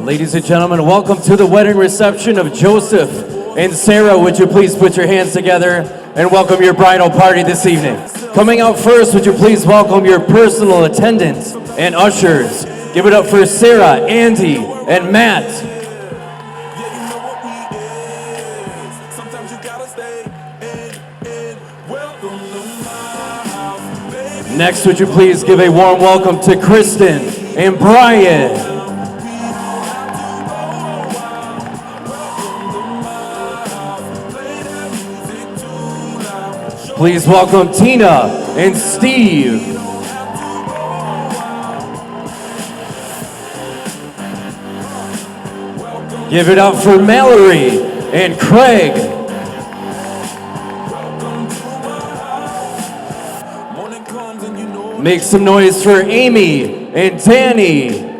Ladies and gentlemen, welcome to the wedding reception of Joseph and Sarah. Would you please put your hands together and welcome your bridal party this evening. Coming out first, would you please welcome your personal attendants and ushers. Give it up for Sarah, Andy, and Matt. Next, would you please give a warm welcome to Kristen and Brian. Please welcome Tina and Steve. Give it up for Mallory and Craig. Make some noise for Amy and Danny.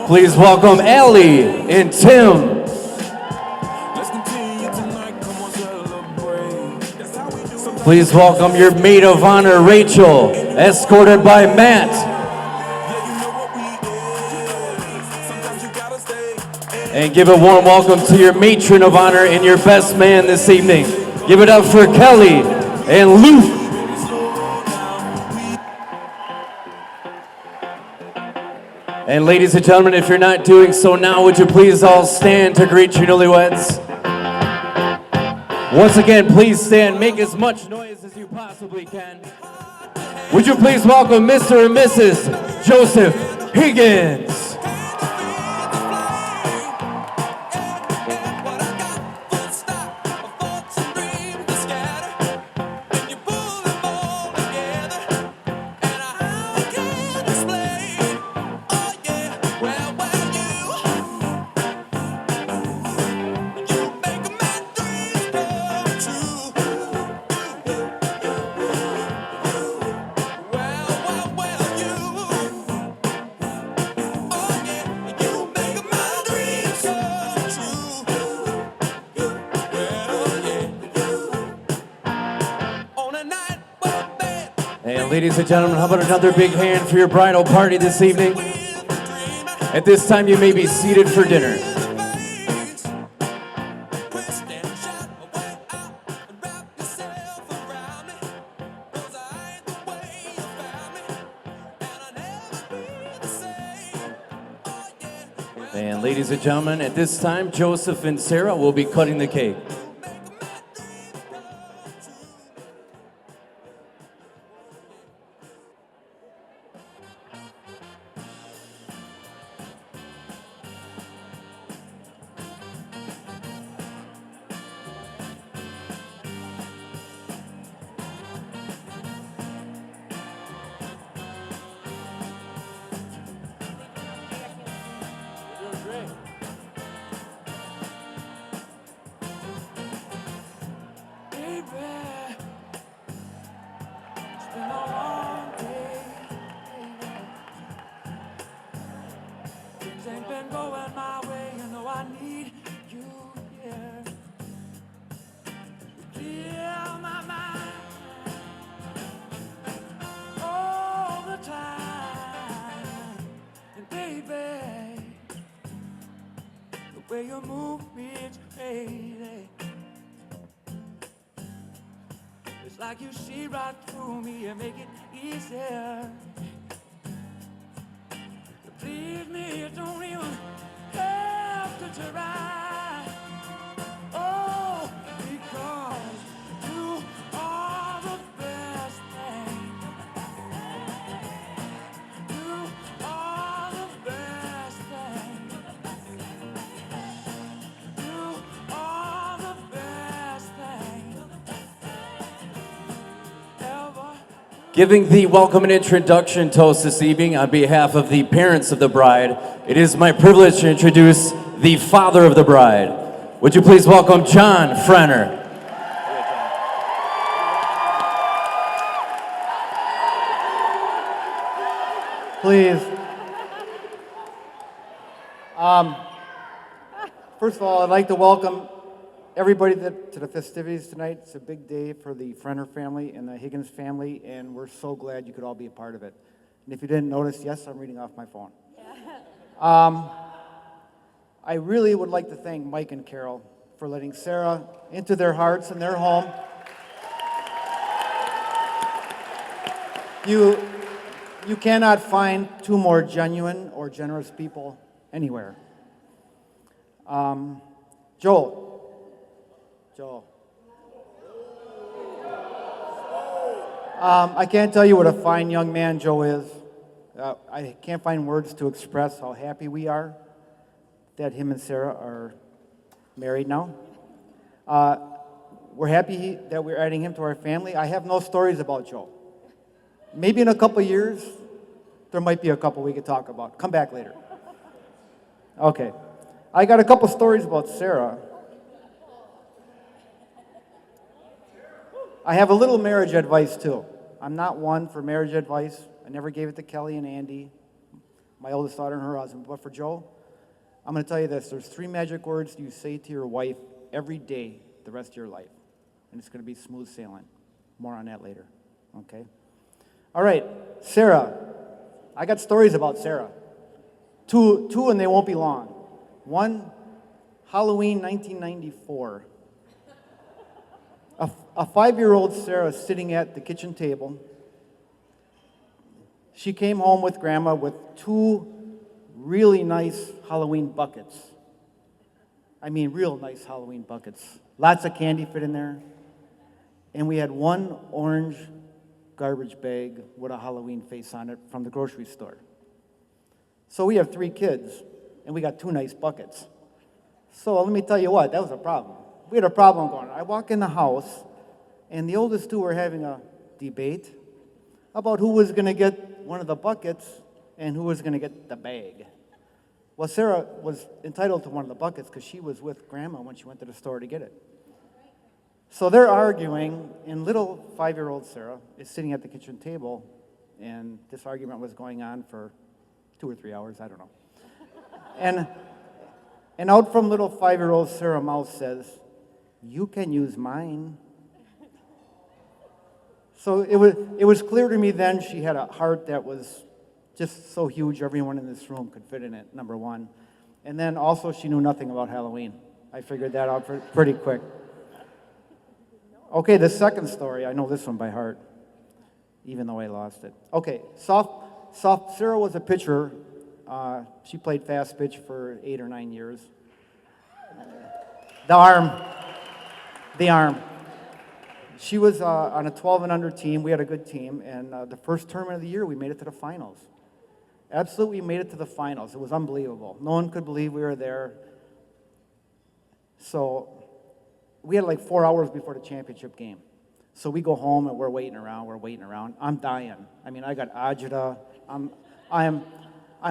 Please welcome Allie and Tim. Please welcome your maid of honor, Rachel, escorted by Matt. And give a warm welcome to your matron of honor and your best man this evening. Give it up for Kelly and Luke. And ladies and gentlemen, if you're not doing so now, would you please all stand to greet your newlyweds? Once again, please stand, make as much noise as you possibly can. Would you please welcome Mr. and Mrs. Joseph Higgins. And ladies and gentlemen, how about another big hand for your bridal party this evening? At this time, you may be seated for dinner. And ladies and gentlemen, at this time, Joseph and Sarah will be cutting the cake. You move me, it's crazy. It's like you see right through me and make it easier. Please me, you don't even have to try. Oh, because you are the best thing. You are the best thing. Giving the welcome and introduction toast this evening on behalf of the parents of the bride, it is my privilege to introduce the father of the bride. Would you please welcome John Frenner. Please. First of all, I'd like to welcome everybody to the festivities tonight. It's a big day for the Frenner family and the Higgins family, and we're so glad you could all be a part of it. And if you didn't notice, yes, I'm reading off my phone. I really would like to thank Mike and Carol for letting Sarah into their hearts and their home. You cannot find two more genuine or generous people anywhere. Joel. I can't tell you what a fine young man Joe is. I can't find words to express how happy we are that him and Sarah are married now. We're happy that we're adding him to our family. I have no stories about Joe. Maybe in a couple years, there might be a couple we could talk about. Come back later. Okay. I got a couple stories about Sarah. I have a little marriage advice, too. I'm not one for marriage advice. I never gave it to Kelly and Andy, my oldest daughter and her husband. But for Joe, I'm going to tell you this. There's 3 magic words you say to your wife every day the rest of your life. And it's going to be smooth sailing. More on that later. Okay? All right. Sarah. I got stories about Sarah. Two, and they won't be long. One, Halloween 1994. A 5-year-old Sarah sitting at the kitchen table. She came home with Grandma with 2 really nice Halloween buckets. I mean, real nice Halloween buckets. Lots of candy fit in there. And we had 1 orange garbage bag with a Halloween face on it from the grocery store. So we have 3 kids, and we got 2 nice buckets. So let me tell you what, that was a problem. We had a problem going on. I walk in the house, and the oldest 2 were having a debate about who was going to get one of the buckets and who was going to get the bag. Well, Sarah was entitled to one of the buckets because she was with Grandma when she went to the store to get it. So they're arguing, and little 5-year-old Sarah is sitting at the kitchen table, and this argument was going on for 2 or 3 hours, I don't know. And out from little 5-year-old Sarah mouth says, "You can use mine." So it was clear to me then she had a heart that was just so huge everyone in this room could fit in it, number one. And then also she knew nothing about Halloween. I figured that out pretty quick. Okay, the second story, I know this one by heart, even though I lost it. Okay, Sarah was a pitcher. She played fast pitch for 8 or 9 years. The arm. She was on a 12 and under team. We had a good team, and the first tournament of the year, we made it to the finals. Absolutely made it to the finals. It was unbelievable. No one could believe we were there. So we had like 4 hours before the championship game. So we go home and we're waiting around. I'm dying. I mean, I got agita. I'm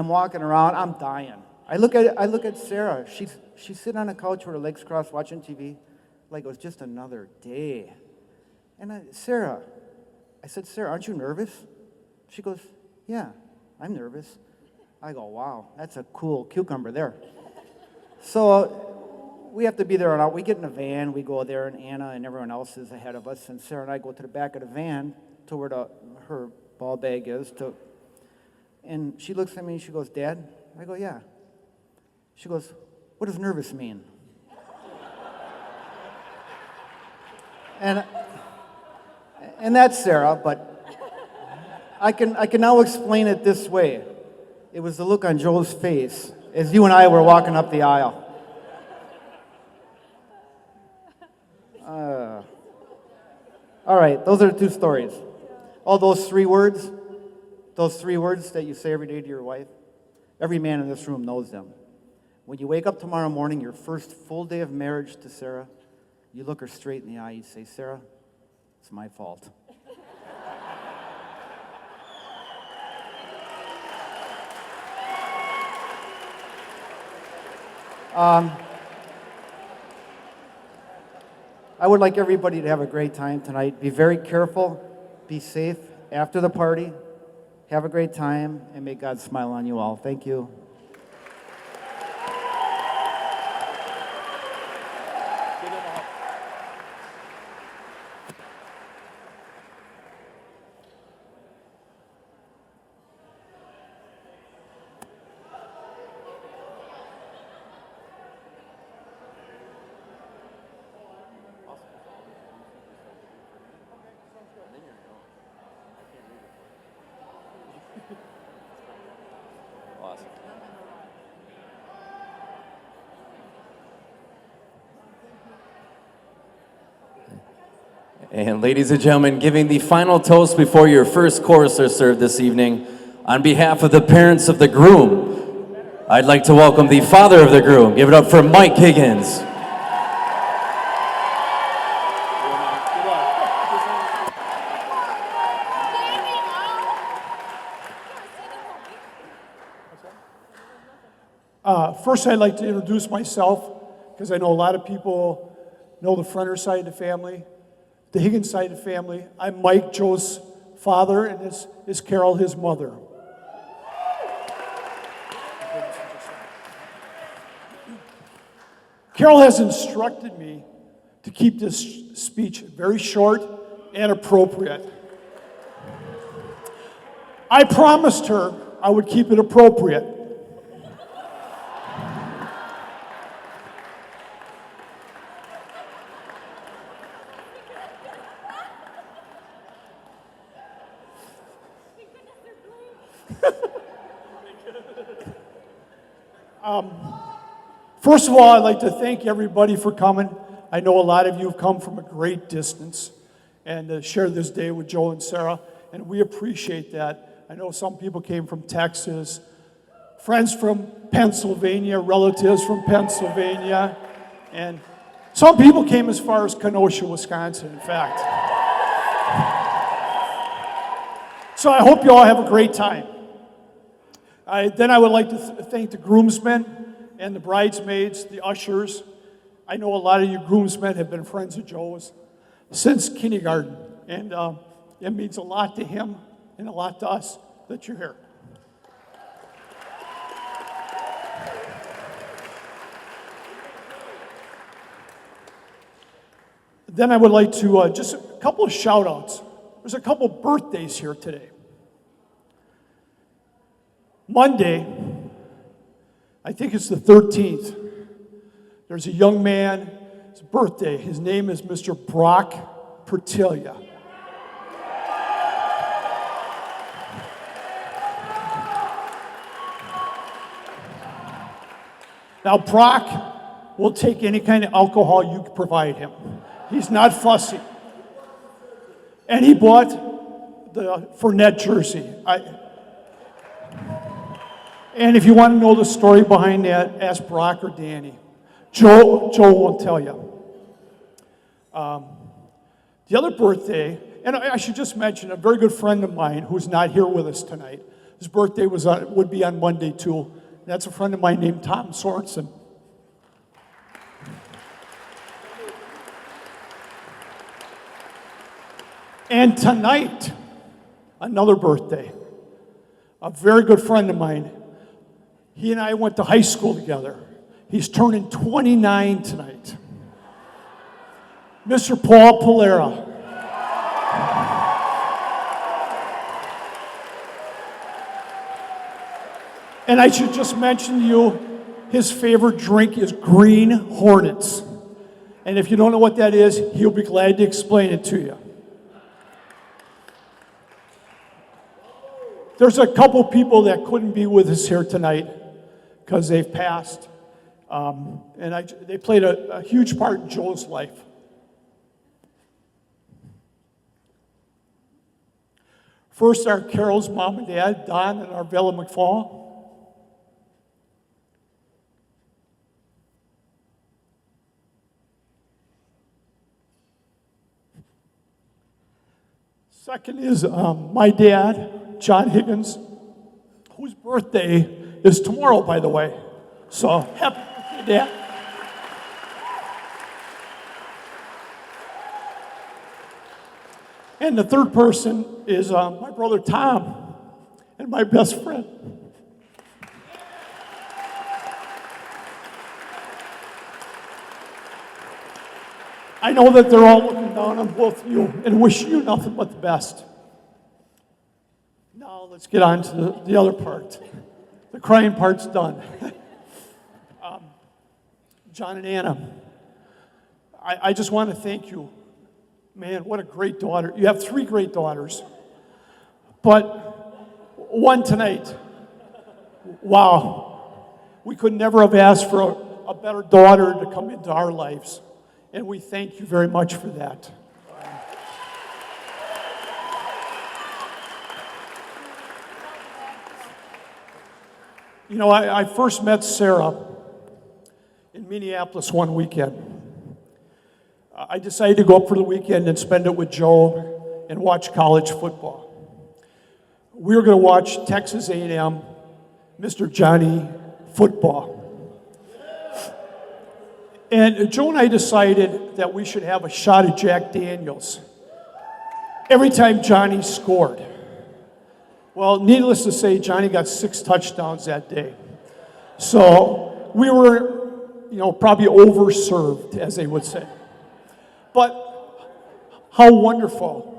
walking around. I'm dying. I look at Sarah. She's sitting on a couch with her legs crossed watching TV like it was just another day. And I said, Sarah, aren't you nervous? She goes, yeah, I'm nervous. I go, wow, that's a cool cucumber there. So we have to be there. We get in a van. We go there, and Anna and everyone else is ahead of us. And Sarah and I go to the back of the van to where her ball bag is. And she looks at me and she goes, Dad? I go, yeah. She goes, what does nervous mean? And that's Sarah, but I can now explain it this way. It was the look on Joe's face as you and I were walking up the aisle. All right, those are the 2 stories. All those 3 words that you say every day to your wife, every man in this room knows them. When you wake up tomorrow morning, your first full day of marriage to Sarah, you look her straight in the eye, you say, Sarah, it's my fault. I would like everybody to have a great time tonight. Be very careful, be safe after the party. Have a great time, and may God smile on you all. Thank you. Give them a hug. Awesome. And ladies and gentlemen, giving the final toast before your first course are served this evening, on behalf of the parents of the groom, I'd like to welcome the father of the groom. Give it up for Mike Higgins. First, I'd like to introduce myself, because I know a lot of people know the Frenner side of the family, the Higgins side of the family. I'm Mike, Joe's father, and this is Carol, his mother. Carol has instructed me to keep this speech very short and appropriate. I promised her I would keep it appropriate. First of all, I'd like to thank everybody for coming. I know a lot of you have come from a great distance and share this day with Joe and Sarah, and we appreciate that. I know some people came from Texas, friends from Pennsylvania, relatives from Pennsylvania, and some people came as far as Kenosha, Wisconsin, in fact. So I hope you all have a great time. Then I would like to thank the groomsmen and the bridesmaids, the ushers. I know a lot of you groomsmen have been friends of Joe's since kindergarten, and it means a lot to him and a lot to us that you're here. Then I would like to just a couple of shout outs. There's a couple birthdays here today. Monday, I think it's the 13th, there's a young man, it's birthday. His name is Mr. Brock Pertilia. Now, Brock will take any kind of alcohol you provide him. He's not fussy. And he bought the Fournette jersey. And if you want to know the story behind that, ask Brock or Danny. Joe won't tell you. The other birthday, and I should just mention, a very good friend of mine who's not here with us tonight. His birthday would be on Monday too. That's a friend of mine named Tom Sorensen. And tonight, another birthday. A very good friend of mine. He and I went to high school together. He's turning 29 tonight. Mr. Paul Polera. And I should just mention to you, his favorite drink is Green Hornets. And if you don't know what that is, he'll be glad to explain it to you. There's a couple people that couldn't be with us here tonight because they've passed. They played a huge part in Joe's life. First are Carol's mom and dad, Don and Arvella McFall. Second is my dad, John Higgins, whose birthday is tomorrow, by the way. So, happy birthday, Dad. And the third person is my brother Tom and my best friend. I know that they're all looking down on both of you and wishing you nothing but the best. Now let's get on to the other part. The crying part's done. John and Anna, I just want to thank you. Man, what a great daughter. You have 3 great daughters. But one tonight, Wow. We could never have asked for a better daughter to come into our lives. And we thank you very much for that. You know, I first met Sarah in Minneapolis one weekend. I decided to go up for the weekend and spend it with Joe and watch college football. We were going to watch Texas A&M, Mr. Johnny Football. And Joe and I decided that we should have a shot of Jack Daniels every time Johnny scored. Well, needless to say, Johnny got 6 touchdowns that day. So we were, probably overserved, as they would say. But how wonderful.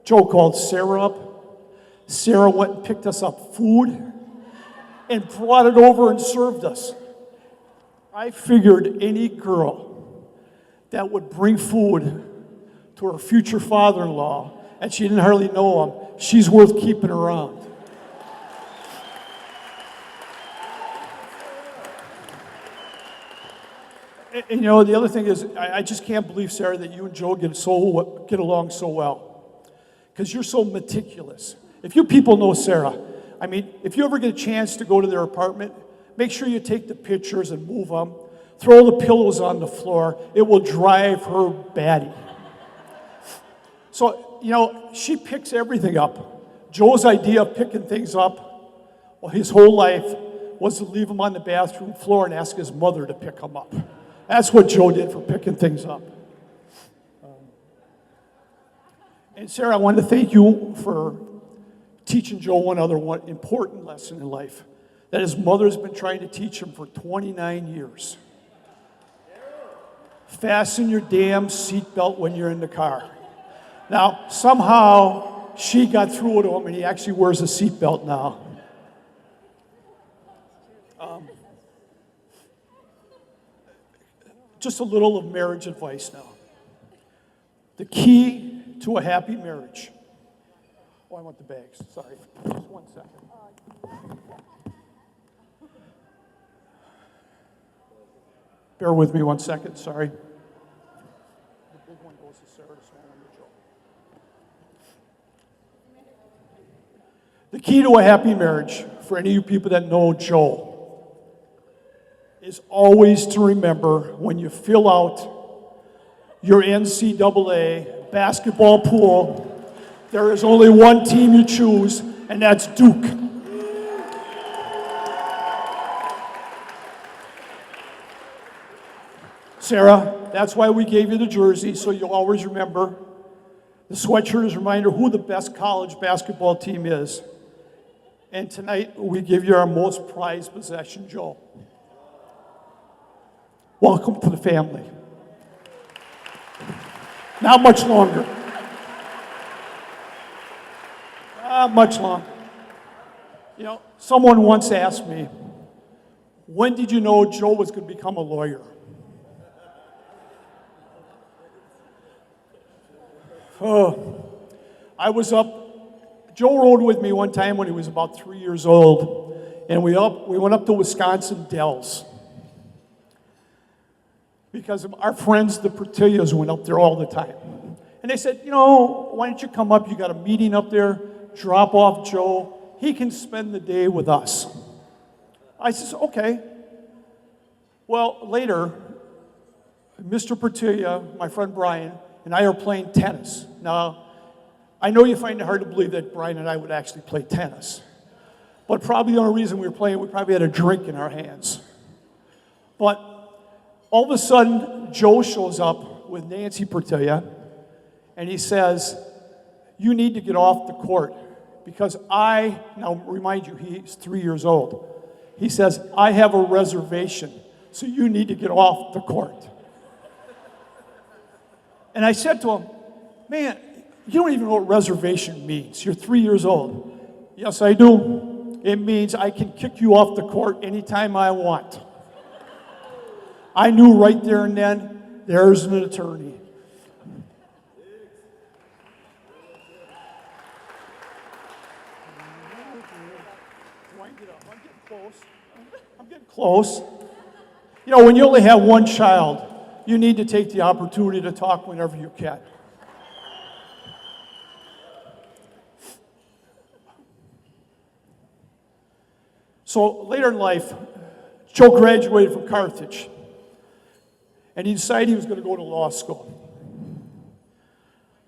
Joe called Sarah up. Sarah went and picked us up food and brought it over and served us. I figured any girl that would bring food to her future father-in-law, and she didn't hardly know him, she's worth keeping around. And the other thing is, I just can't believe, Sarah, that you and Joe get along so well. Because you're so meticulous. If you people know Sarah, if you ever get a chance to go to their apartment, make sure you take the pictures and move them. Throw the pillows on the floor. It will drive her batty. So, she picks everything up. Joe's idea of picking things up, his whole life, was to leave them on the bathroom floor and ask his mother to pick them up. That's what Joe did for picking things up. And Sarah, I wanted to thank you for teaching Joe one important lesson in life that his mother's been trying to teach him for 29 years. Fasten your damn seatbelt when you're in the car. Now, somehow, she got through it to him, and he actually wears a seatbelt now. Just a little of marriage advice now. The key to a happy marriage. Oh, I want the bags. Sorry. Just 1 second. Bear with me 1 second. Sorry. The big one goes to Sarah, the small one to Joe. The key to a happy marriage, for any of you people that know Joe, is always to remember when you fill out your NCAA basketball pool, there is only one team you choose, and that's Duke. Sarah, that's why we gave you the jersey, so you'll always remember. The sweatshirt is a reminder who the best college basketball team is. And tonight, we give you our most prized possession, Joe. Welcome to the family. Not much longer. Not much longer. Someone once asked me, when did you know Joe was going to become a lawyer? I was up, Joe rode with me one time when he was about 3 years old, and we went up to Wisconsin Dells. Because our friends, the Portillas, went up there all the time. And they said, why don't you come up? You got a meeting up there, drop off Joe. He can spend the day with us. I said, okay. Well, later, Mr. Portilla, my friend Brian, and I are playing tennis. Now, I know you find it hard to believe that Brian and I would actually play tennis. But probably the only reason we were playing, we probably had a drink in our hands. But all of a sudden, Joe shows up with Nancy Portilla, and he says, you need to get off the court, because now remind you, he's 3 years old. He says, I have a reservation, so you need to get off the court. And I said to him, man, you don't even know what reservation means. You're 3 years old. Yes, I do. It means I can kick you off the court anytime I want. I knew right there and then, there's an attorney. Do wind it up. I'm getting close. I'm getting close. You know, when you only have one child, you need to take the opportunity to talk whenever you can. So later in life, Joe graduated from Carthage, and he decided he was going to go to law school.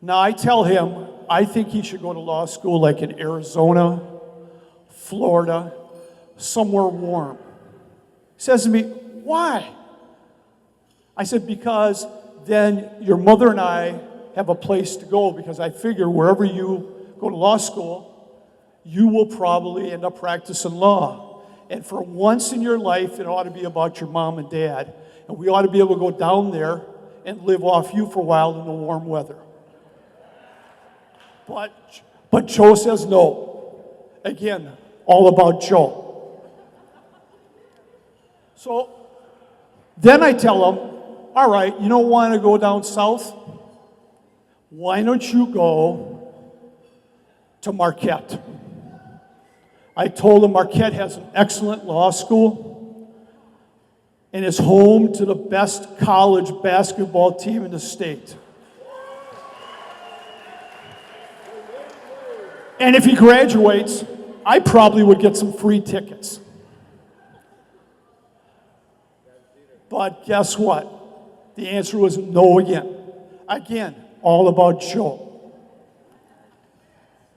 Now, I tell him I think he should go to law school like in Arizona, Florida, somewhere warm. He says to me, why? I said, because then your mother and I have a place to go, because I figure wherever you go to law school, you will probably end up practicing law. And for once in your life, it ought to be about your mom and dad. And we ought to be able to go down there and live off you for a while in the warm weather. But Joe says no. Again, all about Joe. So then I tell him, all right, you don't want to go down south? Why don't you go to Marquette? I told him Marquette has an excellent law school and is home to the best college basketball team in the state. And if he graduates, I probably would get some free tickets. But guess what? The answer was no again. Again, all about Joe.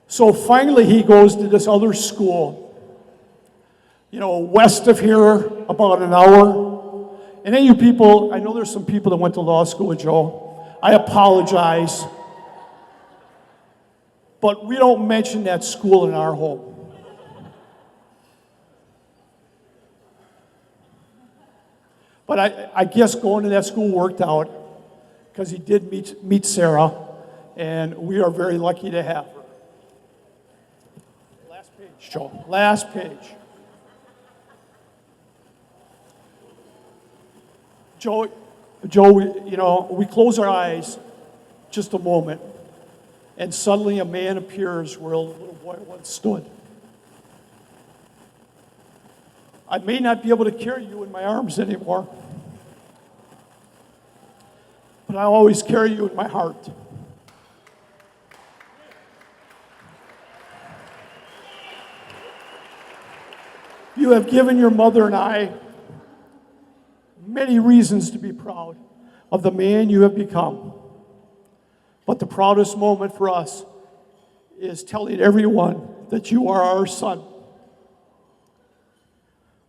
So finally he goes to this other school, you know, west of here, about an hour. And then you people, I know there's some people that went to law school with Joe. I apologize. But we don't mention that school in our home. But I guess going to that school worked out because he did meet Sarah, and we are very lucky to have her. Last page, Joe. Last page. Joe, you know, we close our eyes just a moment, and suddenly a man appears where a little boy once stood. I may not be able to carry you in my arms anymore, but I'll always carry you in my heart. You have given your mother and I many reasons to be proud of the man you have become. But the proudest moment for us is telling everyone that you are our son.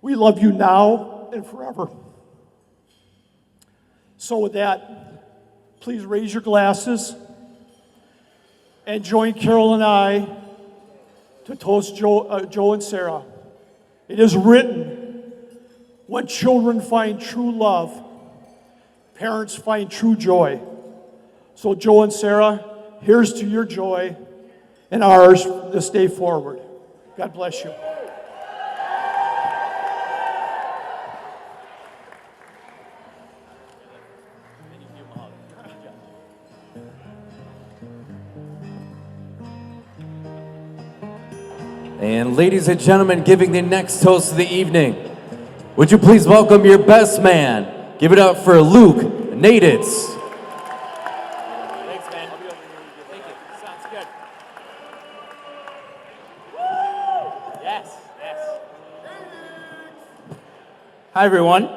We love you now and forever. So with that, please raise your glasses and join Carol and I to toast Joe and Sarah. It is written, when children find true love, parents find true joy. So Joe and Sarah, here's to your joy and ours from this day forward. God bless you. And ladies and gentlemen, giving the next toast of the evening, would you please welcome your best man? Give it up for Luke Naditz. Thanks, man. Thank you. Sounds good. Yes, yes. Hi, everyone.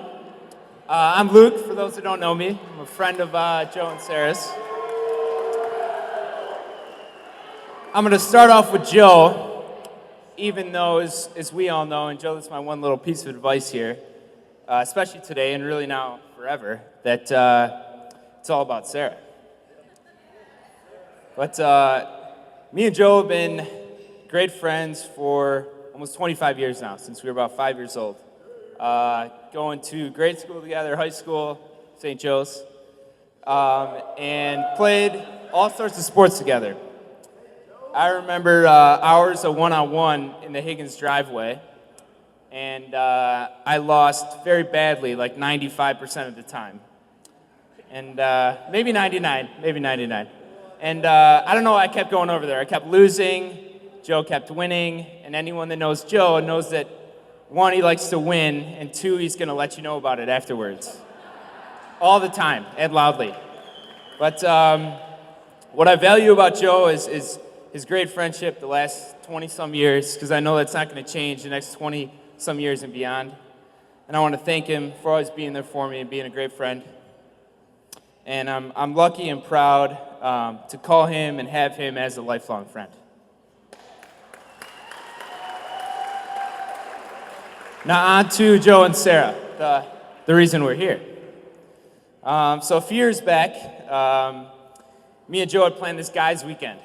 I'm Luke, for those who don't know me. I'm a friend of Joe and Sarah's. I'm going to start off with Joe. Even though, as we all know, and Joe, that's my one little piece of advice here, especially today and really now forever, that it's all about Sarah. But me and Joe have been great friends for almost 25 years now, since we were about 5 years old. Going to grade school together, high school, St. Joe's, and played all sorts of sports together. I remember hours of one-on-one in the Higgins driveway, and I lost very badly, like 95% of the time. And maybe 99. And I don't know, I kept going over there. I kept losing. Joe kept winning, and anyone that knows Joe knows that one, he likes to win, and two, he's going to let you know about it afterwards. All the time, and loudly. But what I value about Joe is his great friendship the last 20-some years, because I know that's not going to change the next 20-some years and beyond. And I want to thank him for always being there for me and being a great friend. And I'm lucky and proud to call him and have him as a lifelong friend. Now on to Joe and Sarah, the reason we're here. So a few years back, me and Joe had planned this guys' weekend.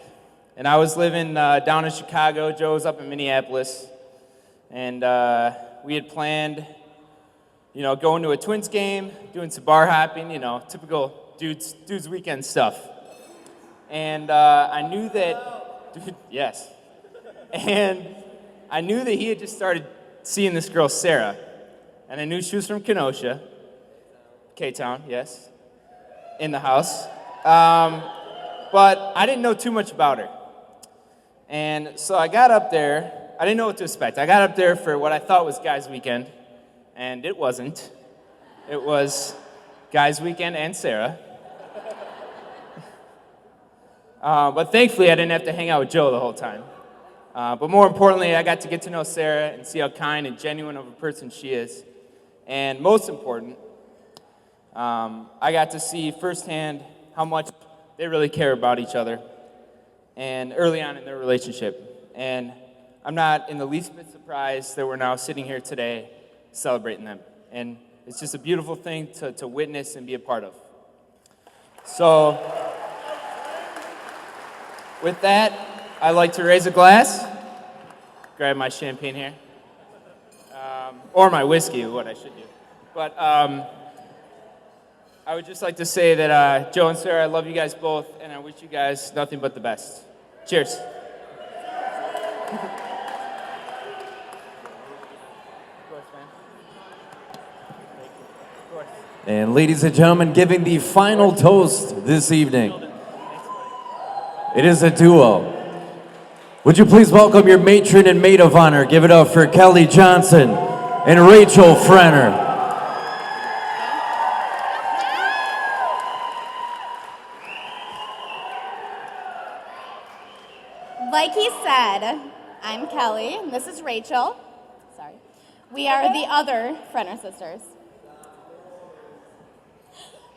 And I was living down in Chicago, Joe was up in Minneapolis. And we had planned, going to a Twins game, doing some bar hopping, typical dude's weekend stuff. And I knew that, yes. And I knew that he had just started seeing this girl, Sarah. And I knew she was from Kenosha. K-Town, yes. In the house. But I didn't know too much about her. And so I got up there. I didn't know what to expect. I got up there for what I thought was guys' weekend. And it wasn't. It was guys' weekend and Sarah. But thankfully, I didn't have to hang out with Joe the whole time. But more importantly, I got to get to know Sarah and see how kind and genuine of a person she is. And most important, I got to see firsthand how much they really care about each other and early on in their relationship. And I'm not in the least bit surprised that we're now sitting here today celebrating them. And it's just a beautiful thing to witness and be a part of. So, with that, I'd like to raise a glass, grab my champagne here, or my whiskey, what I should do. But I would just like to say that Joe and Sarah, I love you guys both, and I wish you guys nothing but the best. Cheers. And ladies and gentlemen, giving the final toast this evening, it is a duo. Would you please welcome your matron and maid of honor? Give it up for Kelly Johnson and Rachel Frenner. Like he said, I'm Kelly, and this is Rachel. Sorry. We are the other Frenner sisters.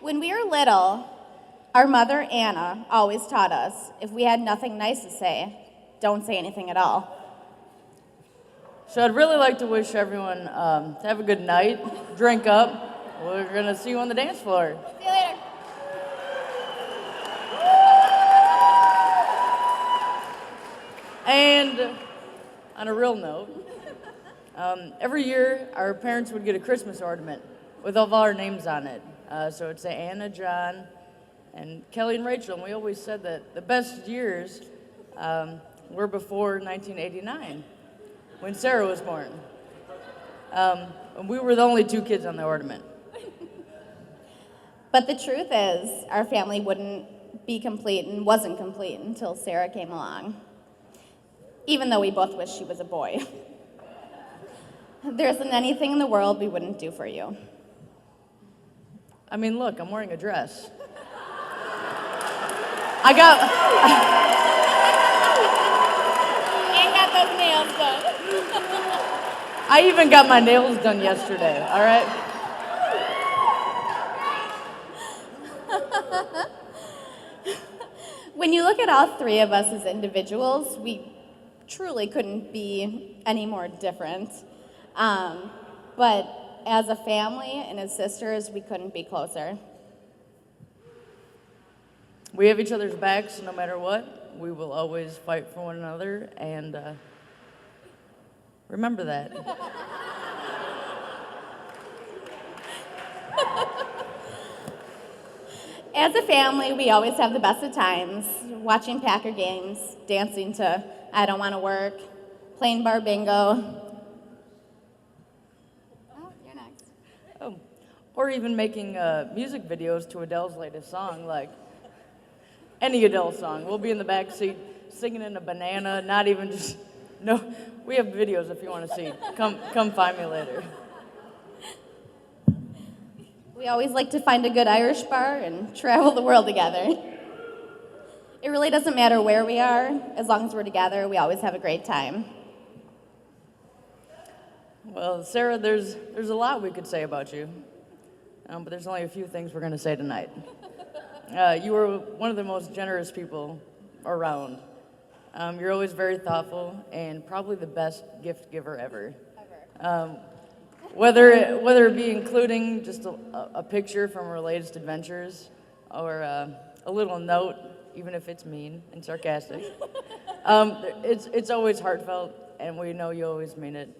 When we were little, our mother, Anna, always taught us, if we had nothing nice to say, don't say anything at all. So I'd really like to wish everyone to have a good night, drink up. We're going to see you on the dance floor. See you later. And on a real note, every year our parents would get a Christmas ornament with all of our names on it. So it'd say Anna, John, and Kelly and Rachel. And we always said that the best years were before 1989, when Sarah was born. And we were the only two kids on the ornament. But the truth is, our family wouldn't be complete and wasn't complete until Sarah came along. Even though we both wish she was a boy. There isn't anything in the world we wouldn't do for you. I mean, look, I'm wearing a dress. And got those nails done. I even got my nails done yesterday, all right? When you look at all three of us as individuals, we truly couldn't be any more different. But as a family and as sisters, we couldn't be closer. We have each other's backs no matter what. We will always fight for one another, and remember that. As a family, we always have the best of times, watching Packer games, dancing to I Don't Want to Work, playing bar bingo. Oh, you're next. Oh, or even making music videos to Adele's latest song, like any Adele song. We'll be in the back seat singing in a banana, not even just, no, we have videos if you want to see. Come find me later. We always like to find a good Irish bar and travel the world together. It really doesn't matter where we are, as long as we're together, we always have a great time. Well, Sarah, there's a lot we could say about you, but there's only a few things we're going to say tonight. You were one of the most generous people around. You're always very thoughtful and probably the best gift giver ever. Whether it be including just a picture from our latest adventures or a little note, even if it's mean and sarcastic, it's always heartfelt, and we know you always mean it.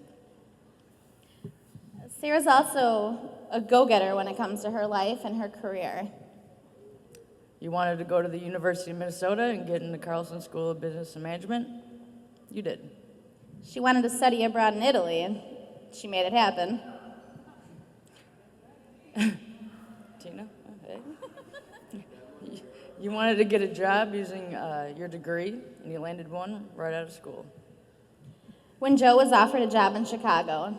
Sarah's also a go-getter when it comes to her life and her career. You wanted to go to the University of Minnesota and get in the Carlson School of Business and Management? You did. She wanted to study abroad in Italy, and she made it happen. Tina? Hey. You wanted to get a job using your degree, and you landed one right out of school. When Joe was offered a job in Chicago,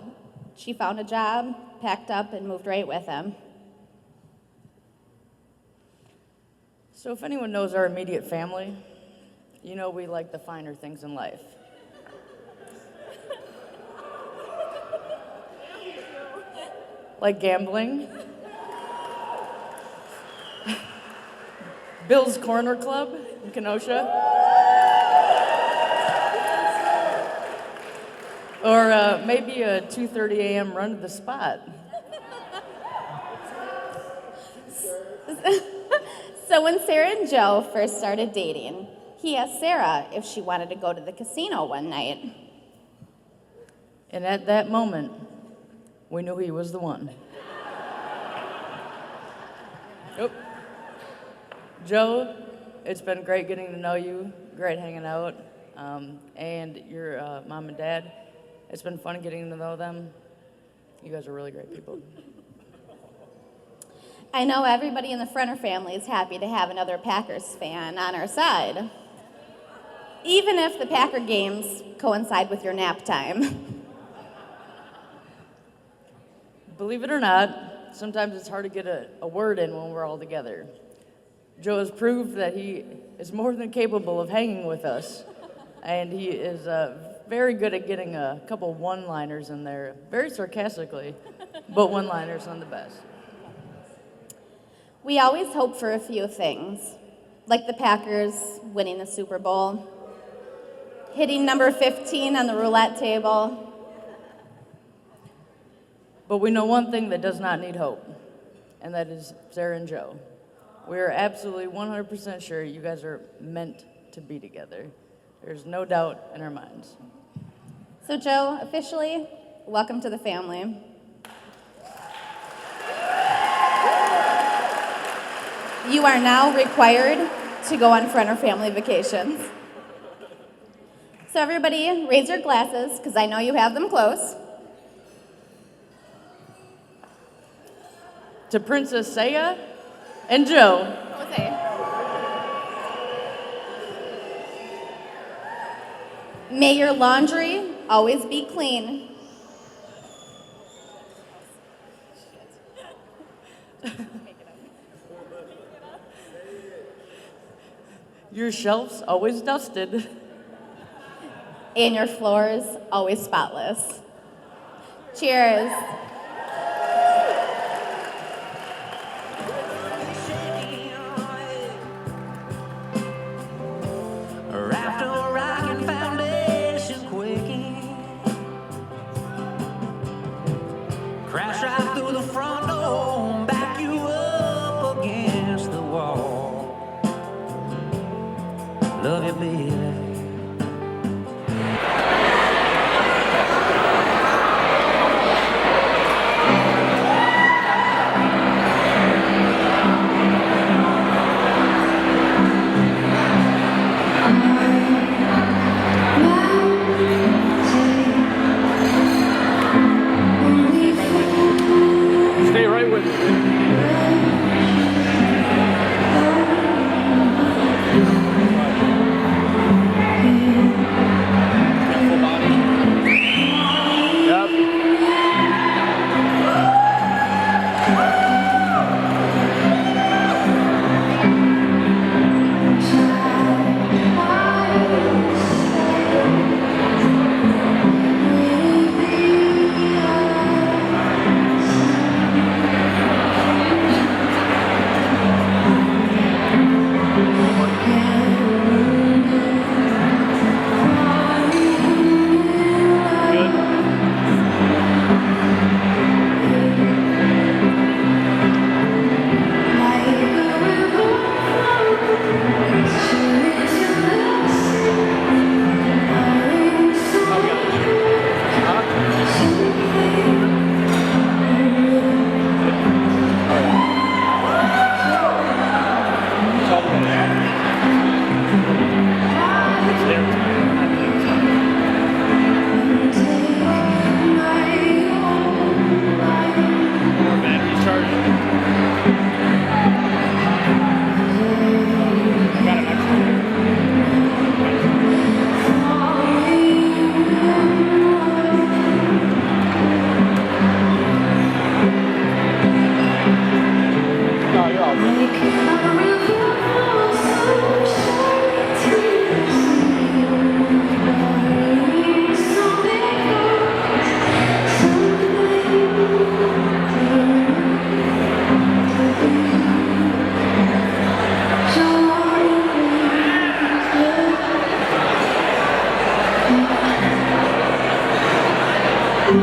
she found a job, packed up, and moved right with him. So if anyone knows our immediate family, you know we like the finer things in life. Like gambling, Bill's Corner Club in Kenosha, or maybe a 2:30 a.m. run to the spot. So when Sarah and Joe first started dating, he asked Sarah if she wanted to go to the casino one night. And at that moment, we knew he was the one. Yep. Joe, it's been great getting to know you, great hanging out, and your mom and dad. It's been fun getting to know them. You guys are really great people. I know everybody in the Frenner family is happy to have another Packers fan on our side, even if the Packer games coincide with your nap time. Believe it or not, sometimes it's hard to get a word in when we're all together. Joe has proved that he is more than capable of hanging with us, and he is very good at getting a couple one-liners in there, very sarcastically, but one-liners on the best. We always hope for a few things, like the Packers winning the Super Bowl, hitting number 15 on the roulette table. But we know one thing that does not need hope, and that is Sarah and Joe. We are absolutely 100% sure you guys are meant to be together. There's no doubt in our minds. So Joe, officially, welcome to the family. You are now required to go on Frenner family vacations. So everybody, raise your glasses, because I know you have them close. To Princess Saya and Joe. Jose. May your laundry always be clean. Your shelves always dusted. And your floors always spotless. Cheers. After a rocking foundation quaking, crash right through the front door, back you up against the wall. Love you, baby. For our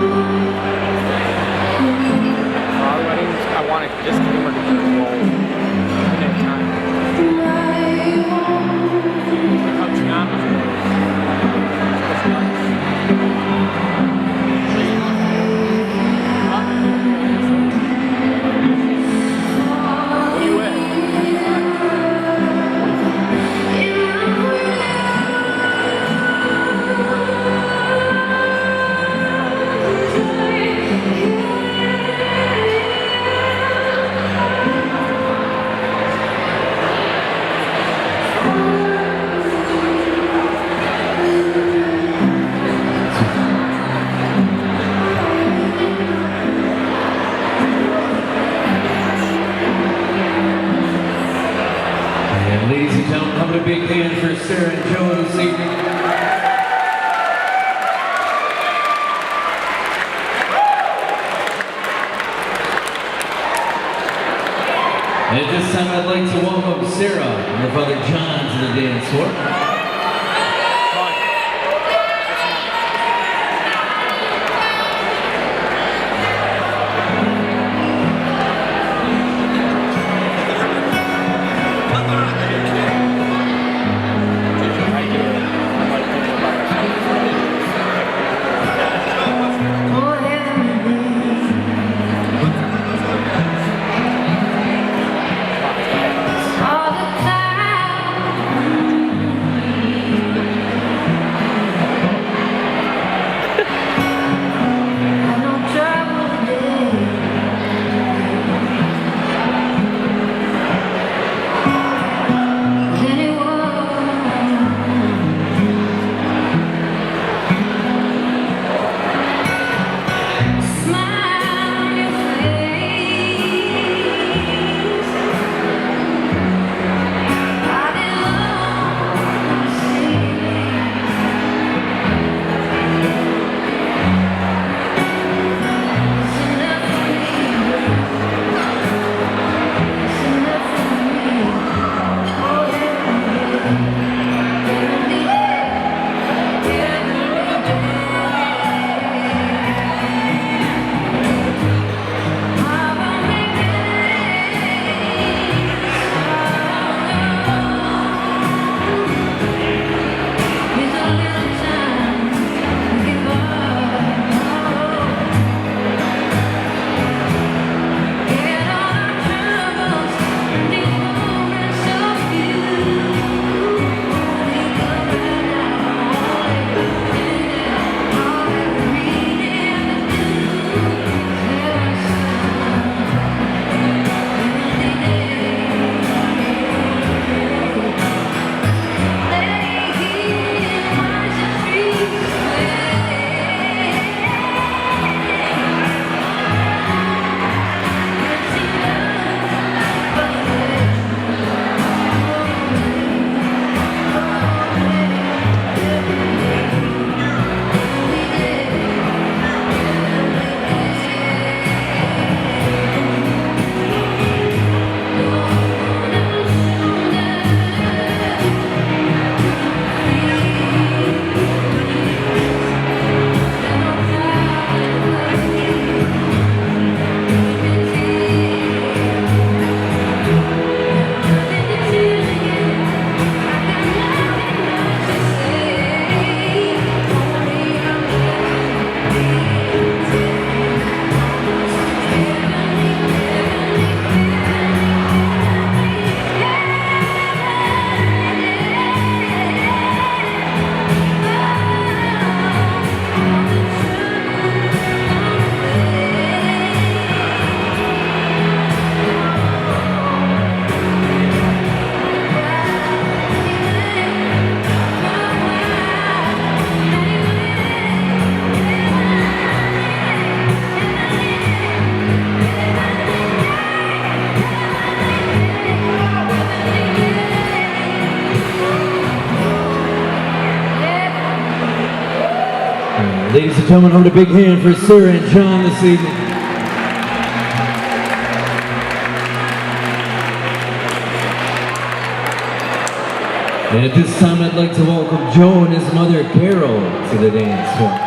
weddings, I want it just camera to keep rolling. Infinite time. Touching on before. What are you at? And ladies and gentlemen, come to a big hand for Sarah and Joe this evening. And at this time, I'd like to welcome Sarah and her brother John to the dance floor. Ladies and gentlemen, hold a big hand for Sarah and John this evening. And at this time, I'd like to welcome Joe and his mother, Carol, to the dance floor.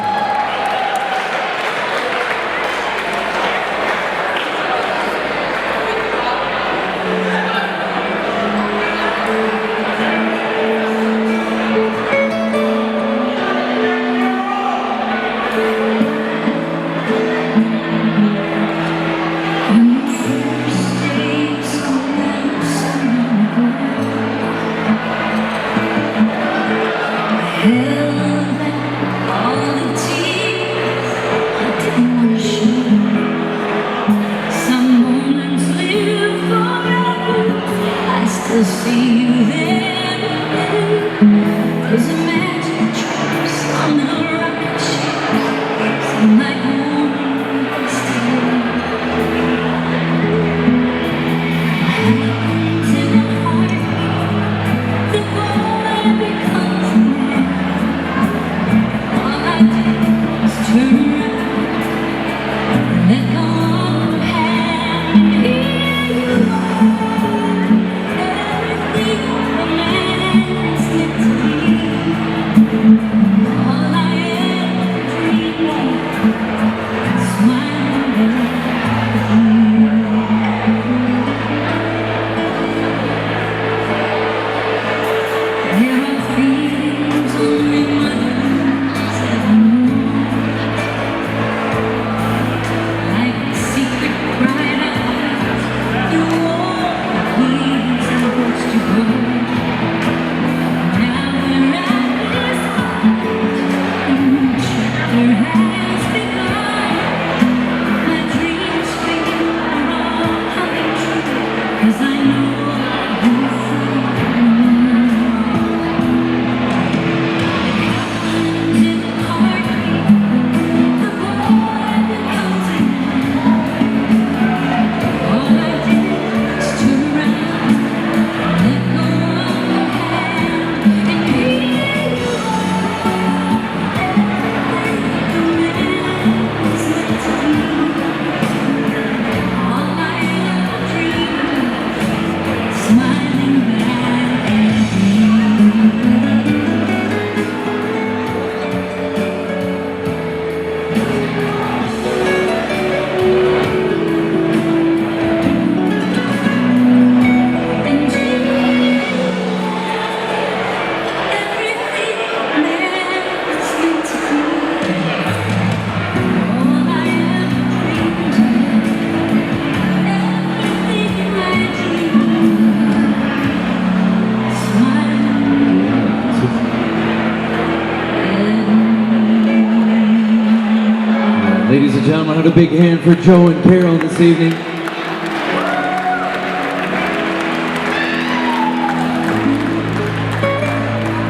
Ladies and gentlemen, have a big hand for Joe and Carol this evening.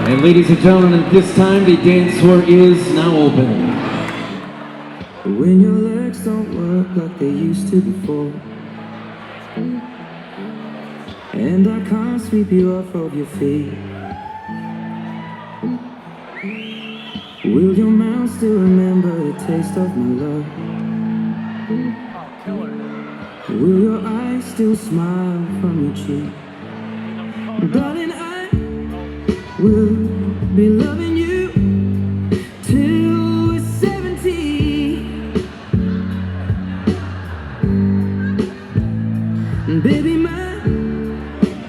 And ladies and gentlemen, at this time, the dance floor is now open. When your legs don't work like they used to before, and I can't sweep you off of your feet, will your mouth still remember the taste of my love? Will your eyes still smile from your cheek? Darling, I will be loving you till we're 70. And baby, my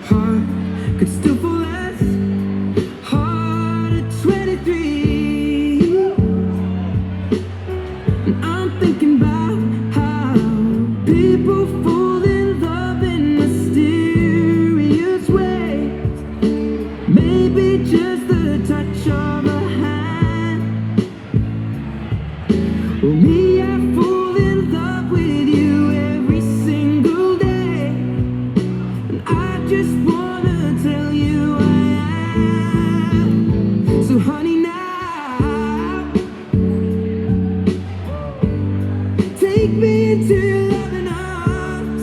heart could still fall as hard at 23. And I'm thinking about how people fall in love in mysterious ways. Maybe just the touch of a hand. Well, me, I fall in love with you every single day. And I just wanna tell you I am. So honey, now take me into your loving arms.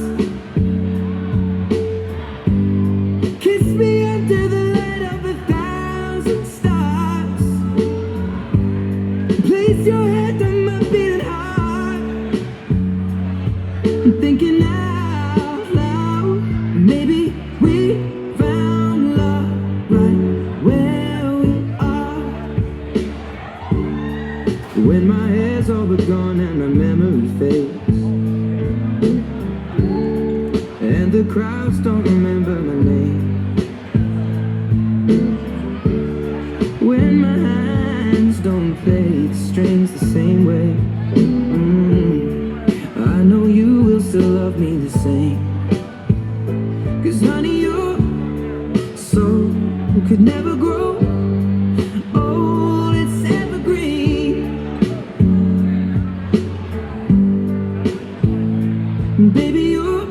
Kiss me under the light of 1,000 stars. Place your head on my beating heart. I'm thinking out loud. Maybe we found love right where we are. When my hair's all but gone and my memory fades, and the crowds don't remember my name. When my hands don't play the strings the same way, I know you will still love me the same. 'Cause honey, your soul could never grow old, it's evergreen. Baby, your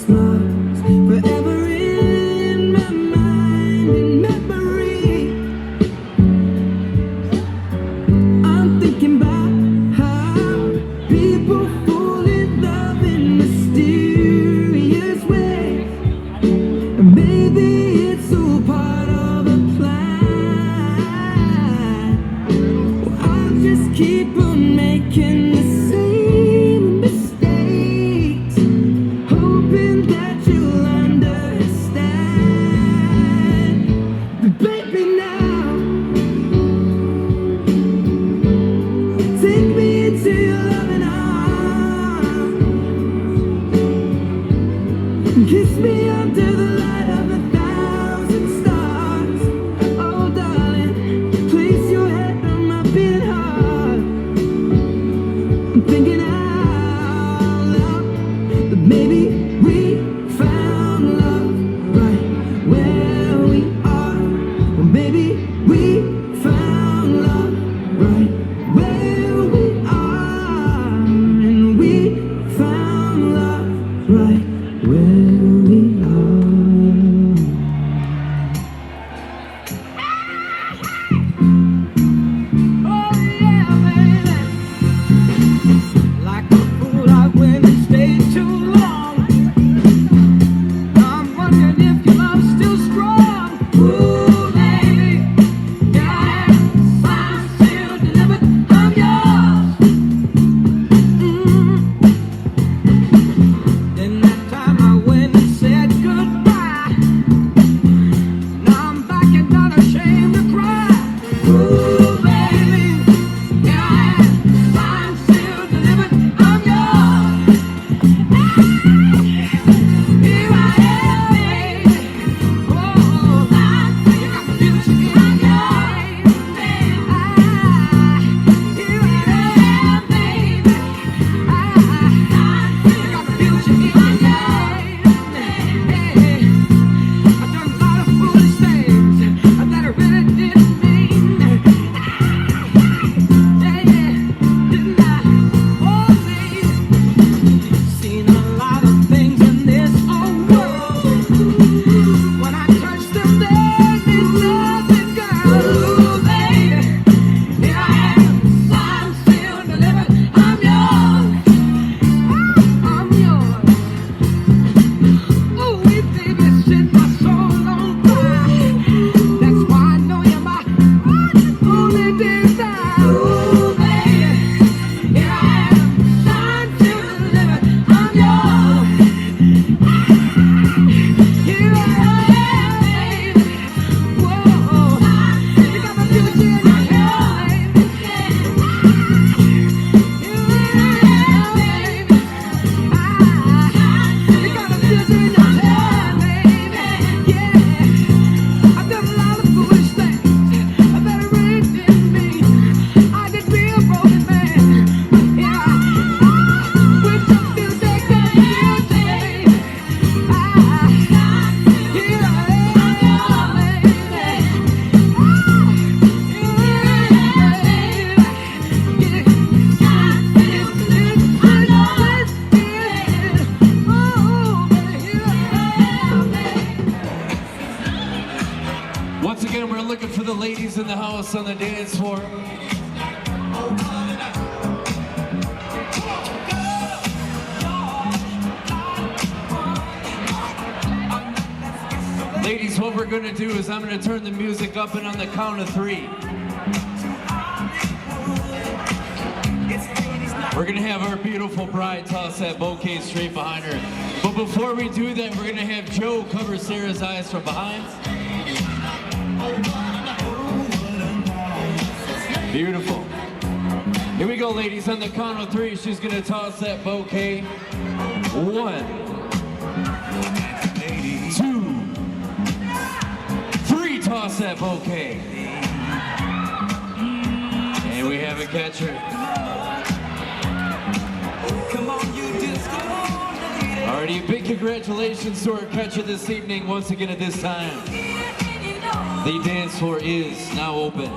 smile's forever in my mind and memory. I'm thinking about how people fall in love in mysterious ways. And maybe it's all part of a plan. Well, I'll just keep on making the same mistakes, hoping that you'll understand. But baby, now take me into your loving arms. Kiss me under the light of 1,000 stars. Oh, darling, place your head on my beating heart. house on the dance floor. Ladies, what we're gonna do is I'm gonna turn the music up, and on the count of 3, we're gonna have our beautiful bride toss that bouquet straight behind her. But before we do that, we're gonna have Joe cover Sarah's eyes from behind. Beautiful. Here we go, ladies. On the count of 3, she's gonna toss that bouquet. 1, 2, 3, toss that bouquet. And we have a catcher. Alrighty, a big congratulations to our catcher this evening. Once again at this time, the dance floor is now open.